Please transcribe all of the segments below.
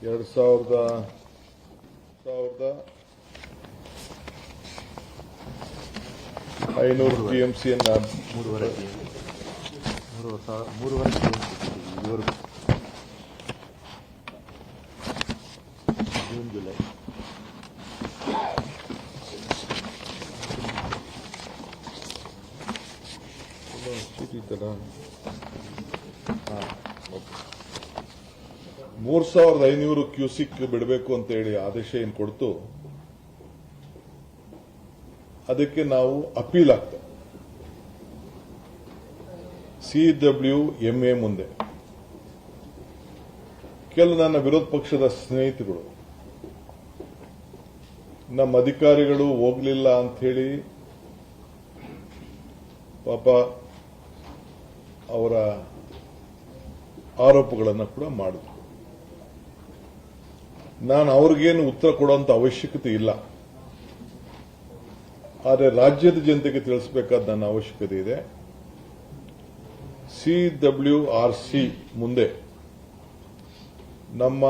500 TMCಯನ್ನು ಮೂರುವರೆ June July ಇತ್ತಲ್ಲ 3500 cusec ಬಿಡಬೇಕು ಅಂತ ಹೇಳಿ ಆದೇಶ ಏನು ಕೊಡ್ತು, ಅದಕ್ಕೆ ನಾವು ಅಪೀಲ್ ಆಗ್ತೇವೆ CWMA ಮುಂದೆ. ಕೆಲವು ನನ್ನ ವಿರೋಧ ಪಕ್ಷದ ಸ್ನೇಹಿತರು ನಮ್ಮ ಅಧಿಕಾರಿಗಳು ಹೋಗ್ಲಿಲ್ಲ ಅಂತ ಹೇಳಿ ಪಾಪ ಅವರ ಆರೋಪಗಳನ್ನು ಕೂಡ ಮಾಡಿದ್ರು. ನಾನು ಅವ್ರಿಗೇನು ಉತ್ತರ ಕೊಡುವಂತ ಅವಶ್ಯಕತೆ ಇಲ್ಲ, ಆದರೆ ರಾಜ್ಯದ ಜನತೆಗೆ ತಿಳಿಸಬೇಕಾದ ನನ್ನ ಅವಶ್ಯಕತೆ ಇದೆ. CWRC ಮುಂದೆ ನಮ್ಮ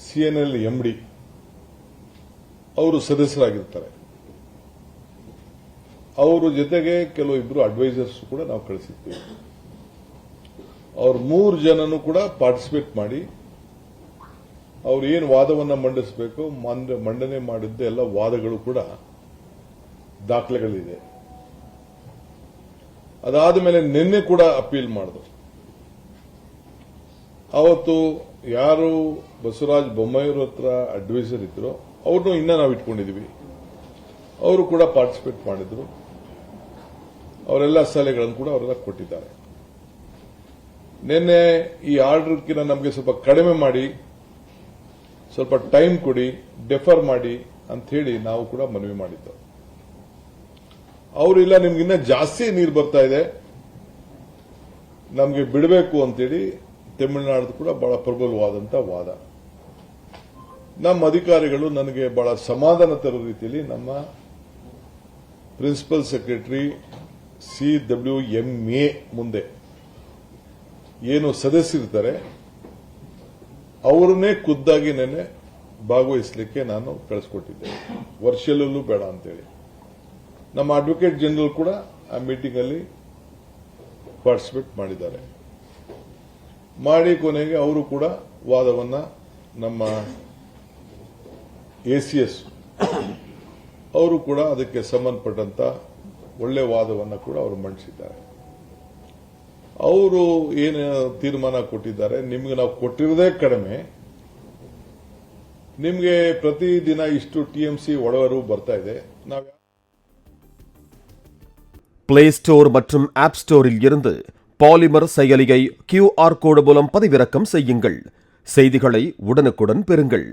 CNL MD ಅವರು ಸದಸ್ಯರಾಗಿರ್ತಾರೆ. ಅವರ ಜೊತೆಗೆ ಕೆಲವು ಇಬ್ಬರು ಅಡ್ವೈಸರ್ಸ್ ಕೂಡ ನಾವು ಕಳಿಸಿರ್ತೀವಿ. ಅವ್ರು 3 ಜನನು ಕೂಡ ಪಾರ್ಟಿಸಿಪೇಟ್ ಮಾಡಿ ಅವ್ರು ಏನು ವಾದವನ್ನ ಮಂಡಿಸಬೇಕು ಮಂಡನೆ ಮಾಡಿದ್ದ ಎಲ್ಲ ವಾದಗಳು ಕೂಡ ದಾಖಲೆಗಳಿದೆ. ಅದಾದ ಮೇಲೆ ನಿನ್ನೆ ಕೂಡ ಅಪೀಲ್ ಮಾಡಿದ್ರು. ಅವತ್ತು ಯಾರು ಬಸವರಾಜ ಬೊಮ್ಮಾಯಿಯವ್ರ ಹತ್ರ ಅಡ್ವೈಸರ್ ಇದ್ರು ಅವ್ರನ್ನೂ ಇನ್ನ ನಾವು ಇಟ್ಕೊಂಡಿದೀವಿ. ಅವರು ಕೂಡ ಪಾರ್ಟಿಸಿಪೇಟ್ ಮಾಡಿದ್ರು. ಅವರೆಲ್ಲ ಸಲಹೆಗಳನ್ನು ಕೂಡ ಅವರೆಲ್ಲ ಕೊಟ್ಟಿದ್ದಾರೆ. ನಿನ್ನೆ ಈ ಆರ್ಡರ್ಕಿನ ನಮಗೆ ಸ್ವಲ್ಪ ಕಡಿಮೆ ಮಾಡಿ, ಸ್ವಲ್ಪ ಟೈಮ್ ಕೊಡಿ, ಡೆಫರ್ ಮಾಡಿ ಅಂತ ಹೇಳಿ ನಾವು ಕೂಡ ಮನವಿ ಮಾಡಿದ್ದು. ಅವರು ಇಲ್ಲ, ನಿಮ್ಗೆ ಇನ್ನ ಜಾಸ್ತಿ ನೀರು ಬರ್ತಾ ಇದೆ, ನಮಗೆ ಬಿಡಬೇಕು ಅಂತೇಳಿ ತಮಿಳುನಾಡು ಕೂಡ ಬಹಳ ಪ್ರಬಲವಾದಂತ ವಾದ. ನಮ್ಮ ಅಧಿಕಾರಿಗಳು ನನಗೆ ಬಹಳ ಸಮಾಧಾನ ತರೋ ರೀತಿಯಲ್ಲಿ ನಮ್ಮ ಪ್ರಿನ್ಸಿಪಲ್ ಸೆಕ್ರೆಟರಿ CWMA ಮುಂದೆ ಏನು ಸದಸ್ಯರಿರ್ತಾರೆ ಅವರನ್ನೇ ಖುದ್ದಾಗಿ ನೆನ್ನೆ ಭಾಗವಹಿಸಲಿಕ್ಕೆ ನಾನು ಕಳಿಸ್ಕೊಟ್ಟಿದ್ದೆ, ವರ್ಷಲ್ಲೂ ಬೇಡ ಅಂತೇಳಿ. ನಮ್ಮ ಅಡ್ವೊಕೇಟ್ ಜನರಲ್ ಕೂಡ ಆ ಮೀಟಿಂಗ್ ಅಲ್ಲಿ ಪಾರ್ಟಿಸಿಪೇಟ್ ಮಾಡಿದ್ದಾರೆ. ಮಾಡಿ ಕೊನೆಗೆ ಅವರು ಕೂಡ ವಾದವನ್ನ ನಮ್ಮ ACS ಅವರು ಕೂಡ ಅದಕ್ಕೆ ಸಂಬಂಧಪಟ್ಟಂತ ಒಳ್ಳೆ ವಾದವನ್ನ ಕೂಡ ಅವರು ಮಂಡಿಸಿದ್ದಾರೆ. ಅವರು ಏನು ತೀರ್ಮಾನ ಕೊಟ್ಟಿದ್ದಾರೆ, ನಿಮ್ಗೆ ನಾವು ಕೊಟ್ಟಿರೋದೇ ಕಡಿಮೆ, ನಿಮ್ಗೆ ಪ್ರತಿದಿನ ಇಷ್ಟು TMC ಒಳವರು ಬರ್ತಾ ಇದೆ. பிளே ஸ்டோர் மற்றும் ஆப் ஸ்டோரில் இருந்து பாலிமர் செயலியை QR கோடு மூலம் பதிவிறக்கம் செய்யுங்கள். செய்திகளை உடனுக்குடன் பெறுங்கள்.